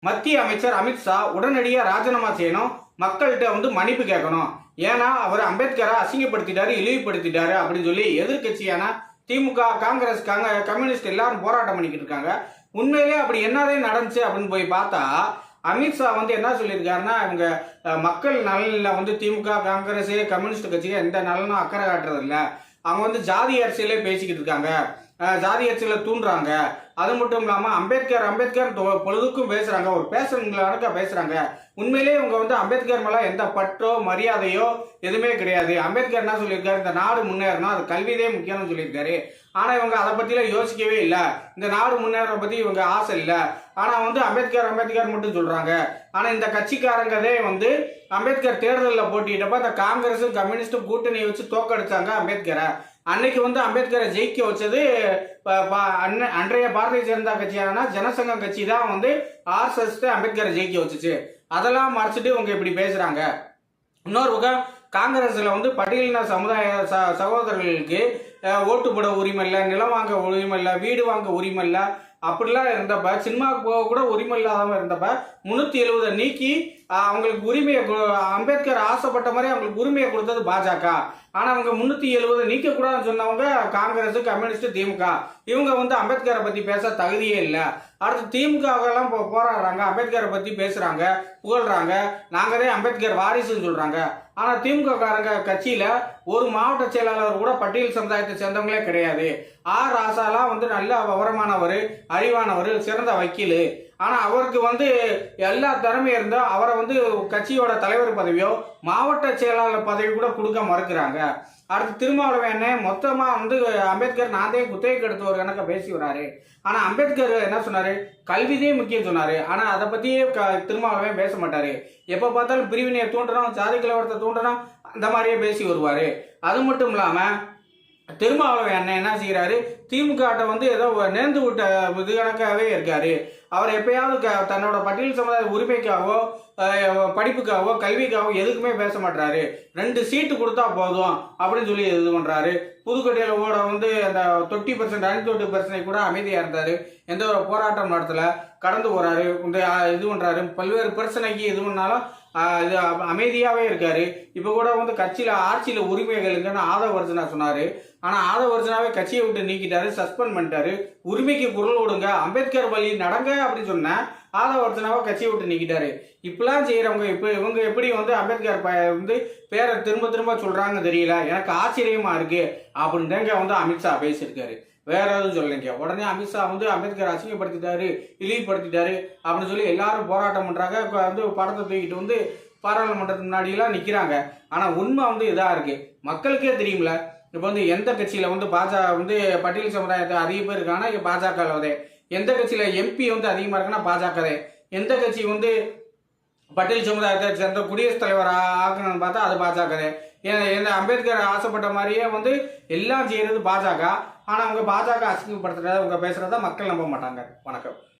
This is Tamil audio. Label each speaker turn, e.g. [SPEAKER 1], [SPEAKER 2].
[SPEAKER 1] மத்திய அமைச்சர் அமித்ஷா உடனடியாக ராஜினாமா செய்யணும். மக்கள்கிட்ட மன்னிப்பு கேட்கணும். ஏன்னா அவர் அம்பேத்கரை அசிங்கப்படுத்திட்டாரு, இழிவுபடுத்திட்டாரு அப்படின்னு சொல்லி எதிர்கட்சியான திமுக, காங்கிரஸ், கம்யூனிஸ்ட் எல்லாரும் போராட்டம் பண்ணிக்கிட்டு இருக்காங்க. உண்மையிலே அப்படி என்னதே நடந்துச்சு அப்படின்னு போய் பார்த்தா அமித்ஷா என்ன சொல்லியிருக்காருன்னா, இவங்க மக்கள் நலனில் திமுக, காங்கிரஸ், கம்யூனிஸ்ட் கட்சிகள் எந்த நலனும் அக்கறை காட்டுறது இல்லை. அவங்க ஜாதி அரசியலே பேசிக்கிட்டு இருக்காங்க, ஜாதி அரசியலை தூண்டுறாங்க. அது மட்டும் இல்லாமல் அம்பேத்கர் பொழுதுக்கும் பேசுறாங்க, ஒரு பேசுறவங்க பேசுறாங்க. உண்மையிலேயே இவங்க அம்பேத்கர் மேல எந்த பற்றோ மரியாதையோ எதுவுமே கிடையாது. அம்பேத்கர் என்ன சொல்லியிருக்காரு, இந்த நாடு முன்னேறணும், அது கல்வியே முக்கியம்னு சொல்லியிருக்காரு. ஆனா இவங்க அதை பத்திலாம் யோசிக்கவே இல்லை. இந்த நாடு முன்னேற பத்தி இவங்க ஆசை இல்லை. ஆனா அம்பேத்கர் மட்டும் சொல்றாங்க. ஆனா இந்த கட்சிக்காரங்கதே அம்பேத்கர் தேர்தலில் போட்டிட்டப்ப இந்த காங்கிரஸும் கம்யூனிஸ்டும் கூட்டணி வச்சு தோக்கடிச்சாங்க அம்பேத்கரை. அன்னைக்கு அம்பேத்கரை ஜெயிக்க வச்சது அன்றைய பாரதிய ஜனதா கட்சியான ஜனசங்கம் கட்சி தான் ஆர்எஸ்எஸ் அம்பேத்கரை ஜெயிக்க வச்சுச்சு. அதெல்லாம் மறைச்சிட்டு இவங்க இப்படி பேசுறாங்க. இன்னொரு பக்கம் காங்கிரஸ்ல பட்டியலின சமுதாய சகோதரர்களுக்கு ஓட்டு போட உரிமை இல்லை, நிலம் வாங்க உரிமை இல்லை, வீடு வாங்க உரிமை இல்லை, அப்படிலாம் இருந்தப்ப சினிமாவுக்கு போக கூட உரிமை இல்லாதவங்க இருந்தப்ப 370 நீக்கி அவங்களுக்கு உரிமையை, அம்பேத்கர் ஆசைப்பட்ட மாதிரி அவங்களுக்கு உரிமையை கொடுத்தது பாஜக. ஆனா அவங்க 370 நீக்க கூடாதுன்னு சொன்னவங்க காங்கிரஸ், கம்யூனிஸ்ட், திமுக. இவங்க அம்பேத்கரை பத்தி பேச தகுதியே இல்லை. அடுத்து திமுக எல்லாம் போராடுறாங்க, அம்பேத்கரை பத்தி பேசுறாங்க, புகழ்றாங்க, நாங்கதே அம்பேத்கர் வாரிசுன்னு சொல்றாங்க. ஆனா திமுக காரங்க கட்சியில ஒரு மாவட்ட செயலாளர் கூட பட்டியல் சமுதாயத்தை சேர்ந்தவங்களே கிடையாது. ஆர் ராசாலாம் நல்ல விவரமானவர், அறிவானவர், சிறந்த வக்கீல். ஆனா அவருக்கு எல்லா திறமையும் இருந்தா அவரை கட்சியோட தலைவர் பதவியோ மாவட்ட செயலாளர் பதவி கூட கொடுக்க மறுக்கிறாங்க. அடுத்து திருமாவளவன் மொத்தமா அம்பேத்கர் நானே குத்தகைக்கு எடுத்து ஒரு கணக்க பேசி வராரு. ஆனா அம்பேத்கர் என்ன சொன்னாரு, கல்விதே முக்கியம் சொன்னாரு. ஆனா அதை பத்தியே திருமாவளவன் பேச மாட்டாரு. எப்ப பார்த்தாலும் பிரிவினையை தூண்டணும், ஜாதி கலவரத்தை தூண்டணும், அந்த மாதிரியே பேசி வருவாரு. அது மட்டும் இல்லாம திருமாவளவன் என்ன செய்யறாரு, திமுக ஏதோ நேர்ந்து விட்ட இது கணக்காகவே இருக்காரு. அவர் எப்பயாவது தன்னோட பட்டியல் சமுதாய உரிமைக்காகவோ படிப்புக்காகவோ கல்விக்காகவோ எதுக்குமே பேச மாட்டாரு. 2 சீட்டு கொடுத்தா போதும் அப்படின்னு சொல்லி இது பண்றாரு. புதுக்கோட்டையில ஓட அந்த 20% 52% கூட அமைதியா இருந்தாரு, எந்த ஒரு போராட்டம் நடத்தல, கடந்து போறாரு, இது பண்றாரு. பல்வேறு பிரச்சனைக்கு இது பண்ணாலும் இது அமைதியாவே இருக்காரு. இப்ப கூட கட்சியில ஆட்சியில உரிமைகளுக்குன்னு ஆதவர்ஜனா சொன்னாரு. ஆனா ஆதவர்ஜனாவே கட்சியை விட்டு நீக்கிட்டாரு, சஸ்பெண்ட் பண்ணிட்டாரு. உரிமைக்கு குரல் கொடுங்க, அம்பேத்கர் வழி நடங்க அப்படின்னு சொன்ன ஆதவர்ஜனாவை கட்சியை விட்டு நீக்கிட்டாரு. இப்பெல்லாம் செய்யறவங்க இவங்க எப்படி அம்பேத்கர் பேரை திரும்ப திரும்ப சொல்றாங்க தெரியல, எனக்கு ஆச்சரியமா இருக்கு அப்படின்னு அமித்ஷா பேசியிருக்காரு. வேற எதுவும் சொல்லலைங்க. உடனே அமித்ஷா அம்பேத்கர் அசிங்கப்படுத்திட்டாரு, இழிவுபடுத்திட்டாரு அப்படின்னு சொல்லி எல்லாரும் போராட்டம் பண்றாங்க. படத்தை தூக்கிட்டு பாராளுமன்றத்துக்கு முன்னாடியெல்லாம் நிக்கிறாங்க. ஆனா உண்மை இதா இருக்கு, மக்களுக்கே தெரியும்ல. இப்போ எந்த கட்சியில பாஜக பட்டியல் சமுதாயத்தை அதிக பேர் இருக்காங்கன்னா பாஜக. எந்த கட்சியில எம்பி அதிகமா இருக்குன்னா பாஜக. எந்த கட்சி பட்டியல் சமுதாயத்தை சேர்ந்த குடியரசுத் தலைவர் ஆக்கணும்னு பார்த்தா அது பாஜக. ஏன்னா அம்பேத்கர் ஆசைப்பட்ட மாதிரியே எல்லாம் செய்யறது பாஜக. ஆனா அவங்க பாஜக அசிங்கப்படுத்துறத அவங்க பேசுறத மக்கள் நம்ப மாட்டாங்க. வணக்கம்.